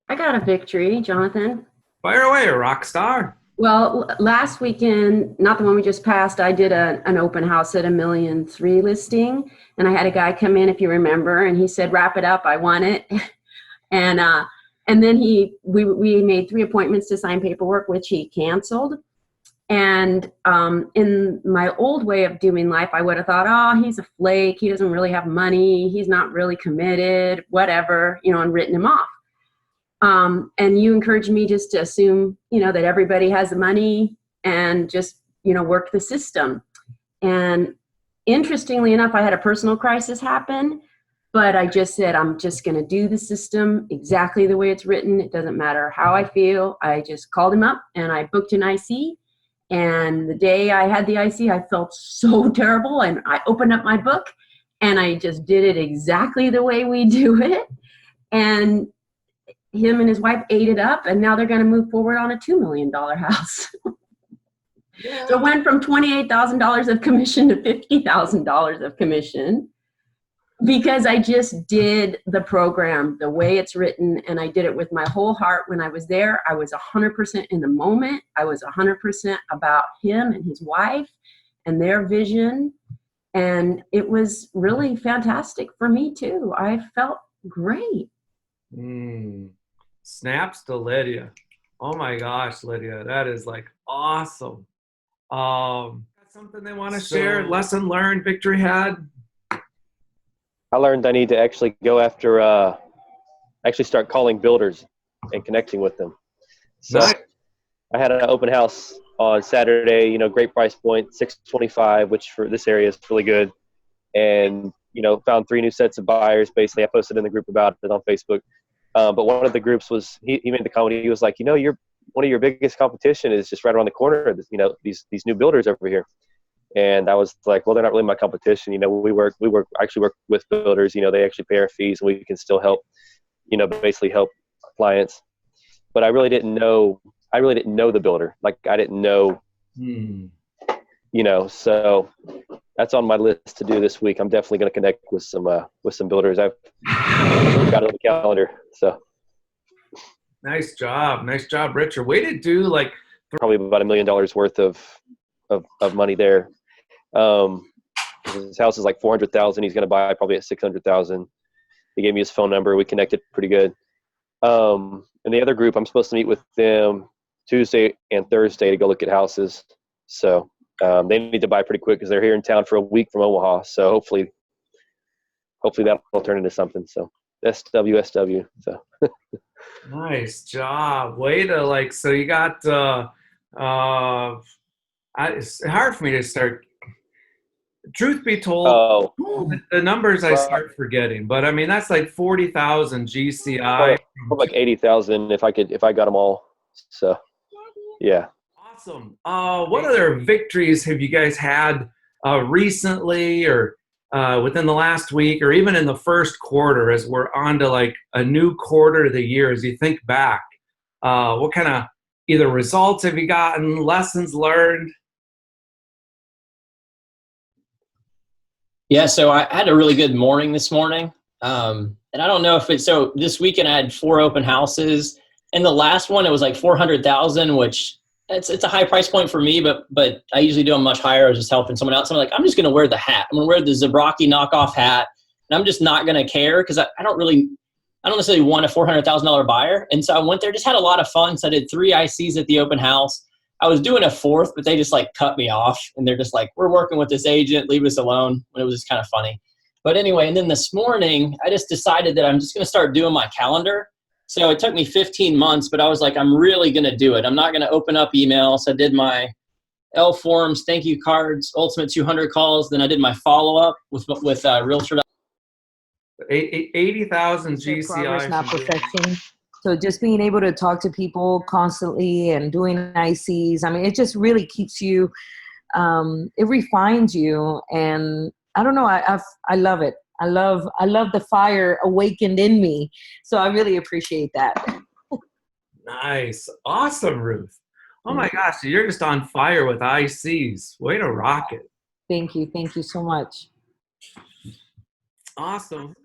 I got a victory, Jonathan. Fire away, rock star. Well, last weekend, not the one we just passed, I did an open house at 1,000,003 listing, and I had a guy come in, if you remember, and he said, "Wrap it up, I want it." and and then we made 3 appointments to sign paperwork, which he canceled. And in my old way of doing life, I would have thought, "Oh, he's a flake. He doesn't really have money. He's not really committed, whatever," and written him off. And you encouraged me just to assume, that everybody has the money and just, work the system. And interestingly enough, I had a personal crisis happen, but I just said, I'm just going to do the system exactly the way it's written. It doesn't matter how I feel. I just called him up and I booked an IC. And the day I had the IC, I felt so terrible. And I opened up my book and I just did it exactly the way we do it. And him and his wife ate it up, and now they're going to move forward on a $2 million house. Yeah. So it went from $28,000 of commission to $50,000 of commission because I just did the program the way it's written, and I did it with my whole heart. When I was there, I was 100% in the moment. I was 100% about him and his wife and their vision, and it was really fantastic for me too. I felt great. Snaps to Lydia. Oh my gosh, Lydia, that is like awesome. Something they want to share, lesson learned, victory had? I learned I need to actually go after, actually start calling builders and connecting with them. So Nice. I had an open house on Saturday, great price point, $625, which for this area is really good. And, found 3 new sets of buyers. Basically, I posted in the group about it on Facebook. But one of the groups was, he made the comment, he was like, one of your biggest competition is just right around the corner, these new builders over here. And I was like, well, they're not really my competition. We actually work with builders, they actually pay our fees and we can still help, basically help clients. But I really didn't know the builder. Like I didn't know, so that's on my list to do this week. I'm definitely going to connect with some builders. I've got it on the calendar. So Nice job, Richard. Way to do like probably about $1 million worth of money there. His house is like 400,000. He's going to buy probably at 600,000. He gave me his phone number. We connected pretty good. And the other group, I'm supposed to meet with them Tuesday and Thursday to go look at houses. So they need to buy pretty quick because they're here in town for a week from Omaha. So hopefully that'll turn into something. So SW. So nice job. Way to so you got it's hard for me to start. Truth be told, the numbers I start forgetting. But I mean that's like 40,000 GCI. Like 80,000 if I got them all. So yeah. Awesome. What other victories have you guys had recently or within the last week or even in the first quarter as we're on to like a new quarter of the year? As you think back, what kind of either results have you gotten, lessons learned? Yeah, so I had a really good morning this morning. And I don't know if so this weekend I had 4 open houses. And the last one, it was like 400,000, which it's a high price point for me, but I usually do them much higher. I was just helping someone else. I'm like, I'm just going to wear the hat. I'm going to wear the Zabrocki knockoff hat. And I'm just not going to care because I don't necessarily want a $400,000 buyer. And so I went there, just had a lot of fun. So I did 3 ICs at the open house. I was doing a 4th, but they just like cut me off. And they're just like, we're working with this agent, leave us alone. And it was just kind of funny. But anyway, and then this morning, I just decided that I'm just going to start doing my calendar. So it took me 15 months, but I was like, I'm really going to do it. I'm not going to open up emails. I did my L forms, thank you cards, ultimate 200 calls. Then I did my follow-up with Realtor. 80,000 GCI. Progress, not perfection. So just being able to talk to people constantly and doing ICs, I mean, it just really keeps you, it refines you. And I don't know, I love it. I love the fire awakened in me. So I really appreciate that. Nice. Awesome, Ruth. Oh my gosh, you're just on fire with ICs. Way to rock it. Thank you. Thank you so much. Awesome.